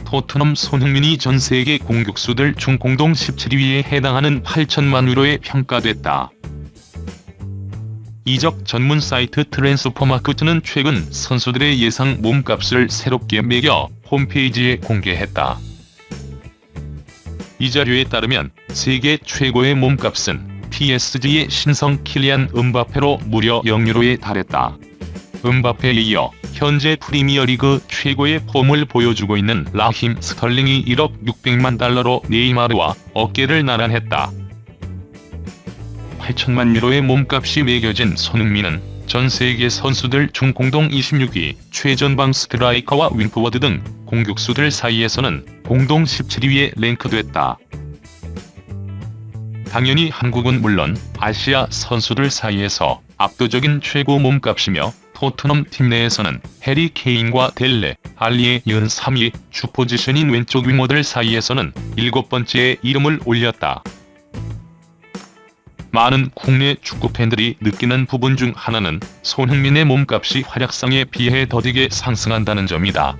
토트넘 손흥민이 전 세계 공격수들 중 공동 17위에 해당하는 8천만 유로에 평가됐다. 이적 전문 사이트 트랜스퍼마크트는 최근 선수들의 예상 몸값을 새롭게 매겨 홈페이지에 공개했다. 이 자료에 따르면 세계 최고의 몸값은 PSG의 신성 킬리안 음바페로 무려 0유로에 달했다. 음바페에 이어 현재 프리미어리그 최고의 폼을 보여주고 있는 라힘 스털링이 1억 600만 달러로 네이마르와 어깨를 나란했다. 8천만 유로의 몸값이 매겨진 손흥민은 전 세계 선수들 중 공동 26위, 최전방 스트라이커와 윙포워드 등 공격수들 사이에서는 공동 17위에 랭크됐다. 당연히 한국은 물론 아시아 선수들 사이에서 압도적인 최고 몸값이며 토트넘 팀 내에서는 해리 케인과 델레, 알리에 이은 3위, 주 포지션인 왼쪽 윙어들 사이에서는 7번째에 이름을 올렸다. 많은 국내 축구팬들이 느끼는 부분 중 하나는 손흥민의 몸값이 활약상에 비해 더디게 상승한다는 점이다.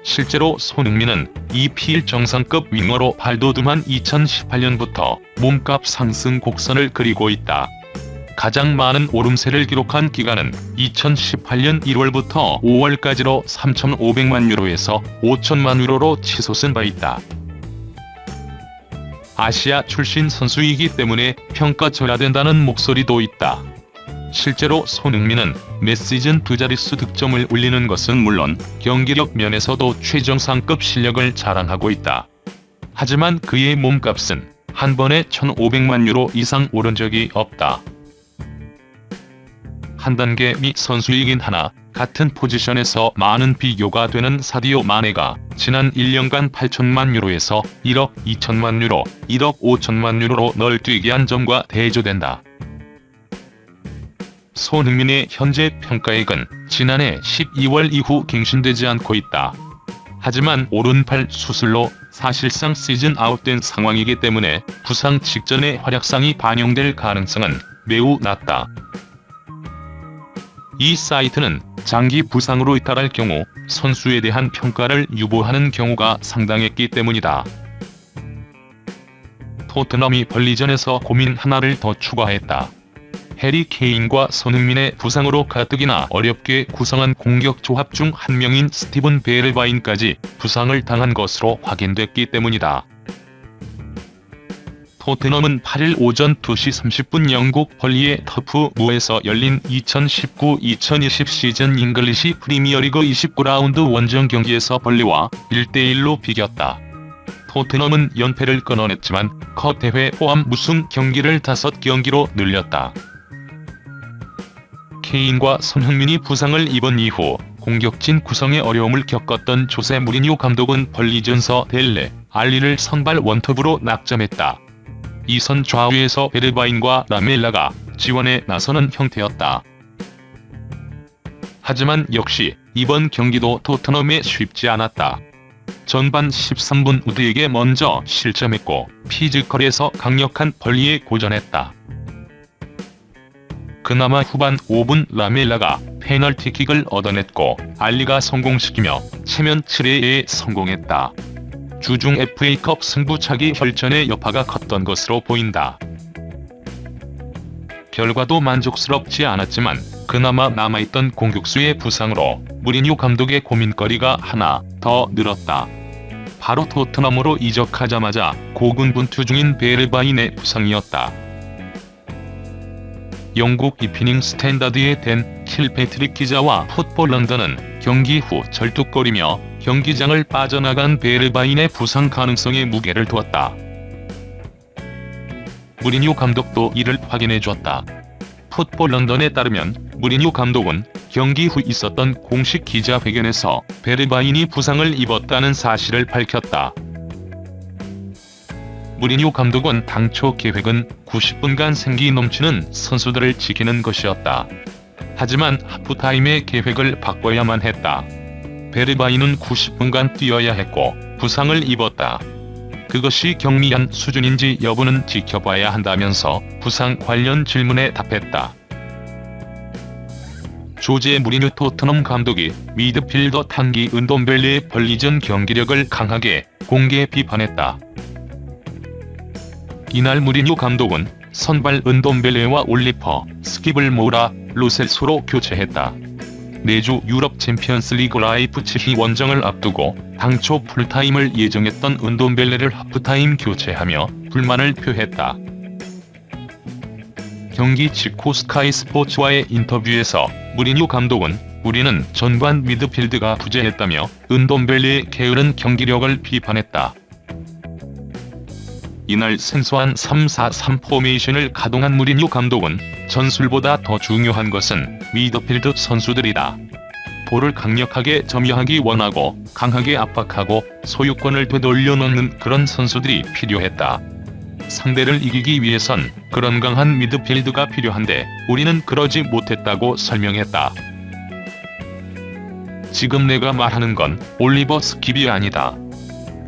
실제로 손흥민은 EPL 정상급 윙어로 발돋움한 2018년부터 몸값 상승 곡선을 그리고 있다. 가장 많은 오름세를 기록한 기간은 2018년 1월부터 5월까지로 3,500만 유로에서 5천만 유로로 치솟은 바 있다. 아시아 출신 선수이기 때문에 평가절하된다는 목소리도 있다. 실제로 손흥민은 매 시즌 두 자릿수 득점을 올리는 것은 물론 경기력 면에서도 최정상급 실력을 자랑하고 있다. 하지만 그의 몸값은 한 번에 1,500만 유로 이상 오른 적이 없다. 한 단계 미 선수이긴 하나 같은 포지션에서 많은 비교가 되는 사디오 마네가 지난 1년간 8천만 유로에서 1억 2천만 유로, 1억 5천만 유로로 널뛰게 한 점과 대조된다. 손흥민의 현재 평가액은 지난해 12월 이후 갱신되지 않고 있다. 하지만 오른팔 수술로 사실상 시즌 아웃된 상황이기 때문에 부상 직전의 활약상이 반영될 가능성은 매우 낮다. 이 사이트는 장기 부상으로 이탈할 경우 선수에 대한 평가를 유보하는 경우가 상당했기 때문이다. 토트넘이 벌리전에서 고민 하나를 더 추가했다. 해리 케인과 손흥민의 부상으로 가뜩이나 어렵게 구성한 공격 조합 중 한 명인 스티븐 베르바인까지 부상을 당한 것으로 확인됐기 때문이다. 토트넘은 8일 오전 2시 30분 영국 헐리의 터프 무에서 열린 2019-2020 시즌 잉글리시 프리미어리그 29라운드 원정 경기에서 벌리와 1대1로 비겼다. 토트넘은 연패를 끊어냈지만 컵 대회 포함 무승 경기를 5경기로 늘렸다. 케인과 손흥민이 부상을 입은 이후 공격진 구성에 어려움을 겪었던 조세 무리뉴 감독은 벌리전서 델레, 알리를 선발 원톱으로 낙점했다. 이 선 좌우에서 베르바인과 라멜라가 지원에 나서는 형태였다. 하지만 역시 이번 경기도 토트넘에 쉽지 않았다. 전반 13분 우드에게 먼저 실점했고 피지컬에서 강력한 벌리에 고전했다. 그나마 후반 5분 라멜라가 페널티킥을 얻어냈고 알리가 성공시키며 체면 7회에 성공했다. 주중 FA컵 승부차기 혈전의 여파가 컸던 것으로 보인다. 결과도 만족스럽지 않았지만 그나마 남아있던 공격수의 부상으로 무리뉴 감독의 고민거리가 하나 더 늘었다. 바로 토트넘으로 이적하자마자 고군분투 중인 베르바인의 부상이었다. 영국 이피닝 스탠다드의 댄 킬패트릭 기자와 풋볼 런던은 경기 후 절뚝거리며 경기장을 빠져나간 베르바인의 부상 가능성에 무게를 두었다. 무리뉴 감독도 이를 확인해줬다. 풋볼 런던에 따르면 무리뉴 감독은 경기 후 있었던 공식 기자회견에서 베르바인이 부상을 입었다는 사실을 밝혔다. 무리뉴 감독은 당초 계획은 90분간 생기 넘치는 선수들을 지키는 것이었다. 하지만 하프타임에 계획을 바꿔야만 했다. 베르바인은 90분간 뛰어야 했고 부상을 입었다. 그것이 경미한 수준인지 여부는 지켜봐야 한다면서 부상 관련 질문에 답했다. 조제 무리뉴 토트넘 감독이 미드필더 탄기 은돔벨레의 벌리전 경기력을 강하게 공개 비판했다. 이날 무리뉴 감독은 선발 은돔벨레와 올리퍼, 스킵을 몰아 로셀소로 교체했다. 내주 유럽 챔피언스리그 라이프치히 원정을 앞두고 당초 풀타임을 예정했던 은돔벨레를 하프타임 교체하며 불만을 표했다. 경기 직후 스카이 스포츠와의 인터뷰에서 무리뉴 감독은 우리는 전반 미드필드가 부재했다며 은돔벨레의 게으른 경기력을 비판했다. 이날 생소한 3-4-3 포메이션을 가동한 무리뉴 감독은 전술보다 더 중요한 것은 미드필드 선수들이다. 볼을 강력하게 점유하기 원하고 강하게 압박하고 소유권을 되돌려 놓는 그런 선수들이 필요했다. 상대를 이기기 위해선 그런 강한 미드필드가 필요한데 우리는 그러지 못했다고 설명했다. 지금 내가 말하는 건 올리버 스킵이 아니다.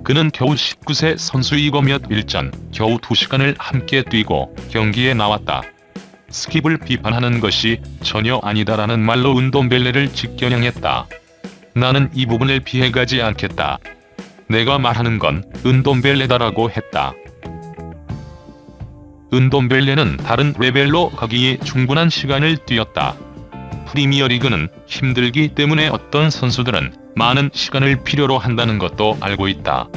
그는 겨우 19세 선수이고 몇 일 전 겨우 2시간을 함께 뛰고 경기에 나왔다. 스킵을 비판하는 것이 전혀 아니다라는 말로 은돔벨레를 직겨냥했다. 나는 이 부분을 피해가지 않겠다. 내가 말하는 건 은돔벨레다라고 했다. 은돔벨레는 다른 레벨로 가기에 충분한 시간을 뛰었다. 프리미어리그는 힘들기 때문에 어떤 선수들은 많은 시간을 필요로 한다는 것도 알고 있다.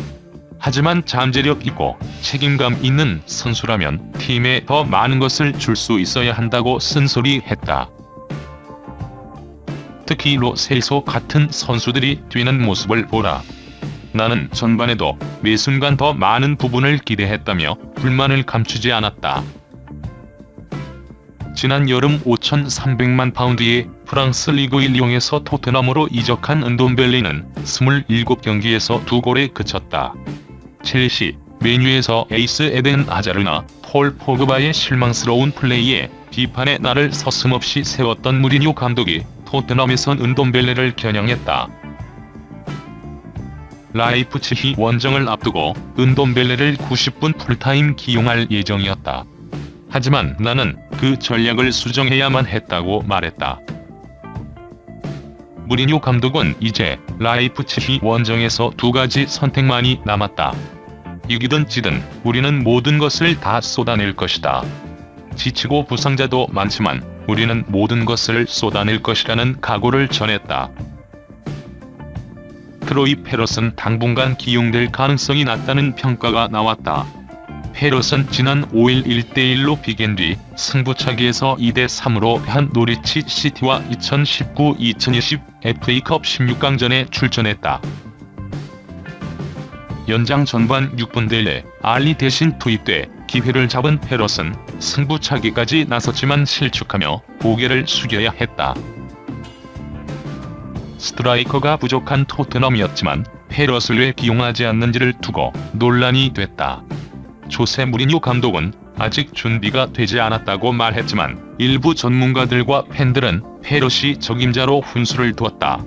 하지만 잠재력 있고 책임감 있는 선수라면 팀에 더 많은 것을 줄 수 있어야 한다고 쓴소리했다. 특히 로셀소 같은 선수들이 뛰는 모습을 보라. 나는 전반에도 매 순간 더 많은 부분을 기대했다며 불만을 감추지 않았다. 지난 여름 5,300만 파운드의 프랑스 리그 1 리옹에서 토트넘으로 이적한 은돔벨레는 27경기에서 2골에 그쳤다. 첼시, 메뉴에서 에이스 에덴 아자르나 폴 포그바의 실망스러운 플레이에 비판의 날을 서슴없이 세웠던 무리뉴 감독이 토트넘에선 은돔벨레를 겨냥했다. 라이프치히 원정을 앞두고 은돔벨레를 90분 풀타임 기용할 예정이었다. 하지만 나는 그 전략을 수정해야만 했다고 말했다. 무리뉴 감독은 이제 라이프치히 원정에서 2가지 선택만이 남았다. 이기든 지든 우리는 모든 것을 다 쏟아낼 것이다. 지치고 부상자도 많지만 우리는 모든 것을 쏟아낼 것이라는 각오를 전했다. 트로이 페럿은 당분간 기용될 가능성이 낮다는 평가가 나왔다. 페럿은 지난 5일 1-1로 비긴 뒤 승부차기에서 2-3으로 한 노리치 시티와 2019-2020 FA컵 16강전에 출전했다. 연장 전반 6분 내 알리 대신 투입돼 기회를 잡은 페럿은 승부차기까지 나섰지만 실축하며 고개를 숙여야 했다. 스트라이커가 부족한 토트넘이었지만 페럿을 왜 기용하지 않는지를 두고 논란이 됐다. 조세 무리뉴 감독은 아직 준비가 되지 않았다고 말했지만 일부 전문가들과 팬들은 페럿이 적임자로 훈수를 두었다.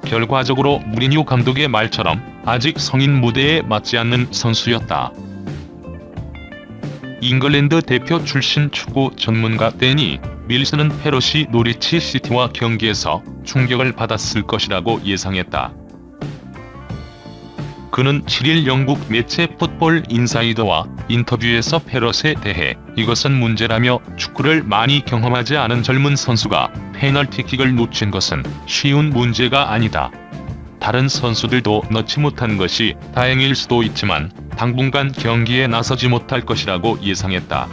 결과적으로 무리뉴 감독의 말처럼 아직 성인 무대에 맞지 않는 선수였다. 잉글랜드 대표 출신 축구 전문가 데니 밀스는 페럿이 노리치 시티와 경기에서 충격을 받았을 것이라고 예상했다. 그는 7일 영국 매체 풋볼 인사이더와 인터뷰에서 페럿에 대해 이것은 문제라며 축구를 많이 경험하지 않은 젊은 선수가 페널티킥을 놓친 것은 쉬운 문제가 아니다. 다른 선수들도 넣지 못한 것이 다행일 수도 있지만 당분간 경기에 나서지 못할 것이라고 예상했다.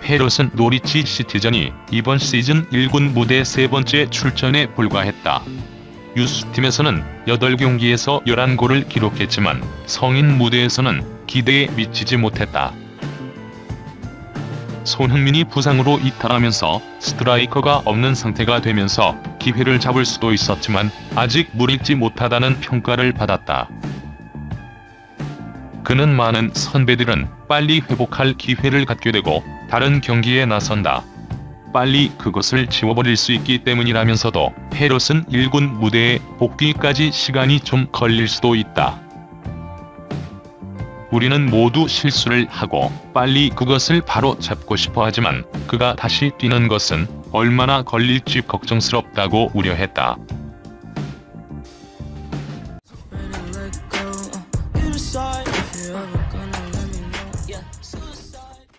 페럿은 노리치 시티전이 이번 시즌 1군 무대 3번째 출전에 불과했다. 유스팀에서는 8경기에서 11골을 기록했지만 성인 무대에서는 기대에 미치지 못했다. 손흥민이 부상으로 이탈하면서 스트라이커가 없는 상태가 되면서 기회를 잡을 수도 있었지만 아직 무리지 못하다는 평가를 받았다. 그는 많은 선배들은 빨리 회복할 기회를 갖게 되고 다른 경기에 나선다. 빨리 그것을 지워버릴 수 있기 때문이라면서도 페럿은 1군 무대에 복귀까지 시간이 좀 걸릴 수도 있다. 우리는 모두 실수를 하고 빨리 그것을 바로 잡고 싶어 하지만 그가 다시 뛰는 것은 얼마나 걸릴지 걱정스럽다고 우려했다. You decide if you ever